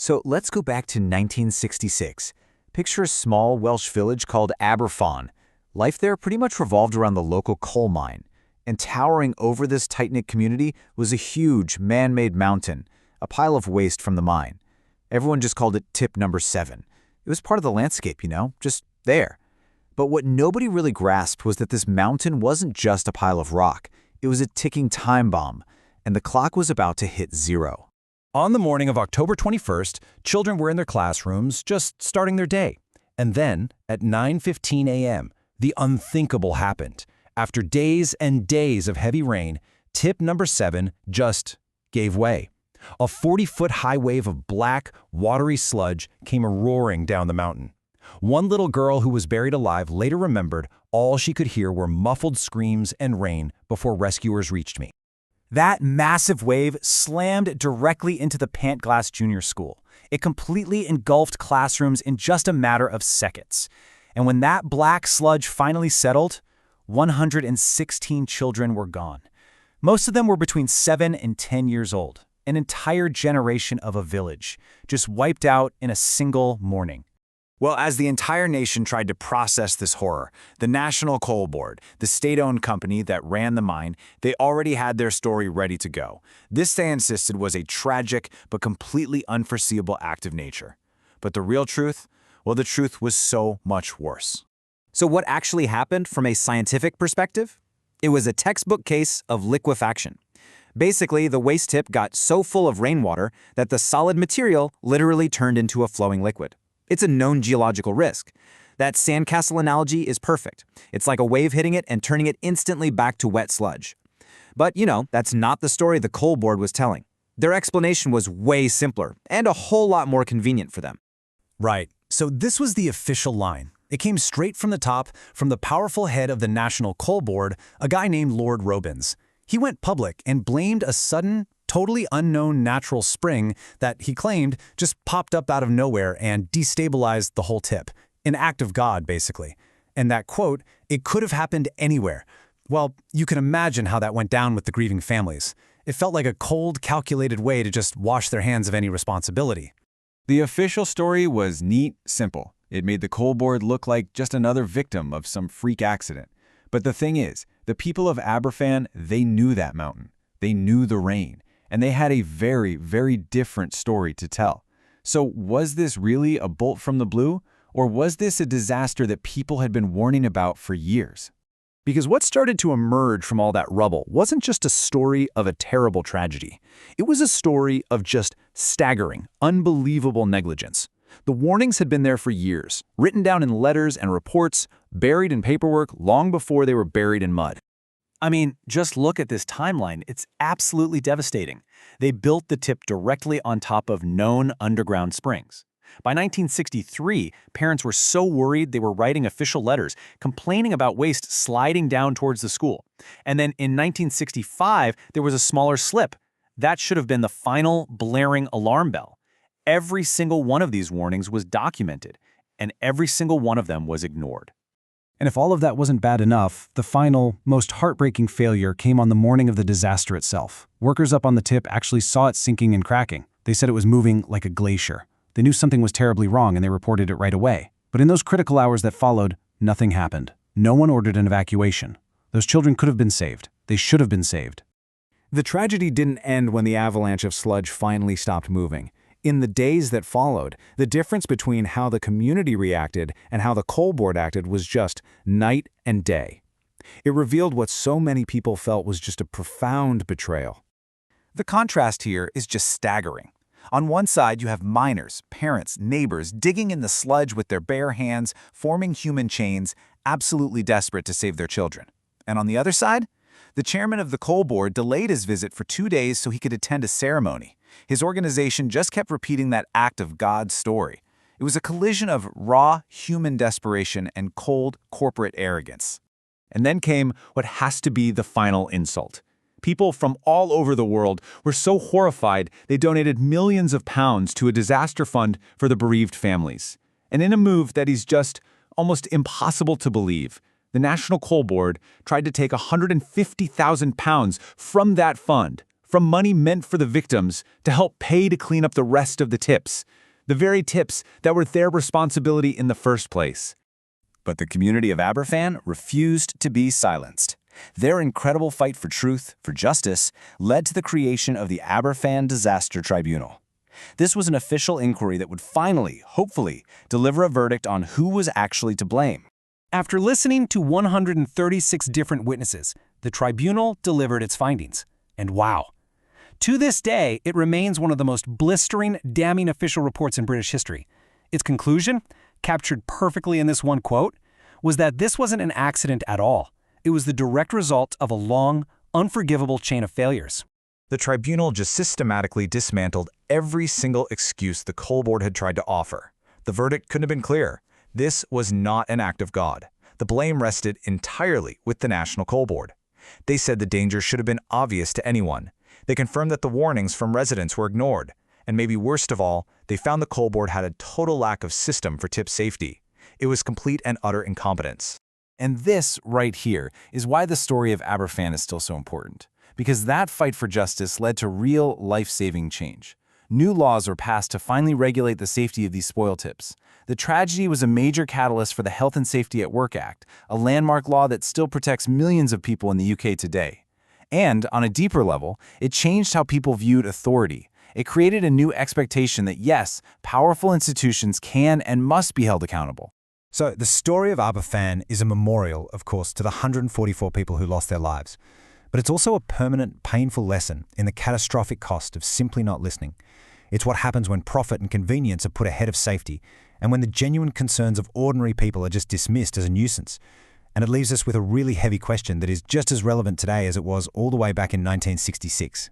So let's go back to 1966. Picture a small Welsh village called Aberfan. Life there pretty much revolved around the local coal mine. And towering over this tight-knit community was a huge man-made mountain, a pile of waste from the mine. Everyone just called it tip number 7. It was part of the landscape, just there. But what nobody really grasped was that this mountain wasn't just a pile of rock. It was a ticking time bomb, and the clock was about to hit 0. On the morning of October 21st, children were in their classrooms just starting their day. And then, at 9:15 a.m., the unthinkable happened. After days and days of heavy rain, tip number 7 just gave way. A 40-foot high wave of black, watery sludge came roaring down the mountain. One little girl who was buried alive later remembered all she could hear were muffled screams and rain before rescuers reached me. That massive wave slammed directly into the Pantglass Junior School. It completely engulfed classrooms in just a matter of seconds. And when that black sludge finally settled, 116 children were gone. Most of them were between 7 and 10 years old. An entire generation of a village, just wiped out in a single morning. Well, as the entire nation tried to process this horror, the National Coal Board, the state-owned company that ran the mine, they already had their story ready to go. This, they insisted, was a tragic but completely unforeseeable act of nature. But the real truth? Well, the truth was so much worse. So what actually happened from a scientific perspective? It was a textbook case of liquefaction. Basically, the waste tip got so full of rainwater that the solid material literally turned into a flowing liquid. It's a known geological risk. That sandcastle analogy is perfect. It's like a wave hitting it and turning it instantly back to wet sludge. But, that's not the story the Coal Board was telling. Their explanation was way simpler and a whole lot more convenient for them. Right. So this was the official line. It came straight from the top, from the powerful head of the National Coal Board, a guy named Lord Robins. He went public and blamed a sudden, totally unknown natural spring that he claimed just popped up out of nowhere and destabilized the whole tip. An act of God, basically. And that quote, "It could have happened anywhere." Well, you can imagine how that went down with the grieving families. It felt like a cold, calculated way to just wash their hands of any responsibility. The official story was neat, simple. It made the Coal Board look like just another victim of some freak accident. But the thing is, the people of Aberfan, they knew that mountain. They knew the rain. And they had a very, very different story to tell. So was this really a bolt from the blue? Or was this a disaster that people had been warning about for years? Because what started to emerge from all that rubble wasn't just a story of a terrible tragedy. It was a story of just staggering, unbelievable negligence. The warnings had been there for years, written down in letters and reports, buried in paperwork long before they were buried in mud. I mean, just look at this timeline. It's absolutely devastating. They built the tip directly on top of known underground springs. By 1963, parents were so worried they were writing official letters complaining about waste sliding down towards the school. And then in 1965, there was a smaller slip. That should have been the final blaring alarm bell. Every single one of these warnings was documented, and every single one of them was ignored. And if all of that wasn't bad enough, the final, most heartbreaking failure came on the morning of the disaster itself. Workers up on the tip actually saw it sinking and cracking. They said it was moving like a glacier. They knew something was terribly wrong and they reported it right away. But in those critical hours that followed, nothing happened. No one ordered an evacuation. Those children could have been saved. They should have been saved. The tragedy didn't end when the avalanche of sludge finally stopped moving. In the days that followed, the difference between how the community reacted and how the Coal Board acted was just night and day. It revealed what so many people felt was just a profound betrayal. The contrast here is just staggering. On one side, you have miners, parents, neighbors digging in the sludge with their bare hands, forming human chains, absolutely desperate to save their children. And on the other side, the chairman of the Coal Board delayed his visit for 2 days so he could attend a ceremony. His organization just kept repeating that act of God story. It was a collision of raw human desperation and cold corporate arrogance. And then came what has to be the final insult. People from all over the world were so horrified they donated millions of pounds to a disaster fund for the bereaved families. And in a move that is just almost impossible to believe, the National Coal Board tried to take £150,000 from that fund from money meant for the victims to help pay to clean up the rest of the tips, the very tips that were their responsibility in the first place. But the community of Aberfan refused to be silenced. Their incredible fight for truth, for justice, led to the creation of the Aberfan Disaster Tribunal. This was an official inquiry that would finally, hopefully, deliver a verdict on who was actually to blame. After listening to 136 different witnesses, the tribunal delivered its findings. And wow! To this day, it remains one of the most blistering, damning official reports in British history. Its conclusion, captured perfectly in this one quote, was that this wasn't an accident at all. It was the direct result of a long, unforgivable chain of failures. The tribunal just systematically dismantled every single excuse the coal board had tried to offer. The verdict couldn't have been clearer. This was not an act of God. The blame rested entirely with the National Coal Board. They said the danger should have been obvious to anyone. They confirmed that the warnings from residents were ignored. And maybe worst of all, they found the coal board had a total lack of system for tip safety. It was complete and utter incompetence. And this, right here, is why the story of Aberfan is still so important. Because that fight for justice led to real, life-saving change. New laws were passed to finally regulate the safety of these spoil tips. The tragedy was a major catalyst for the Health and Safety at Work Act, a landmark law that still protects millions of people in the UK today. And, on a deeper level, it changed how people viewed authority. It created a new expectation that, yes, powerful institutions can and must be held accountable. So the story of Aberfan is a memorial, of course, to the 144 people who lost their lives. But it's also a permanent, painful lesson in the catastrophic cost of simply not listening. It's what happens when profit and convenience are put ahead of safety, and when the genuine concerns of ordinary people are just dismissed as a nuisance. And it leaves us with a really heavy question that is just as relevant today as it was all the way back in 1966.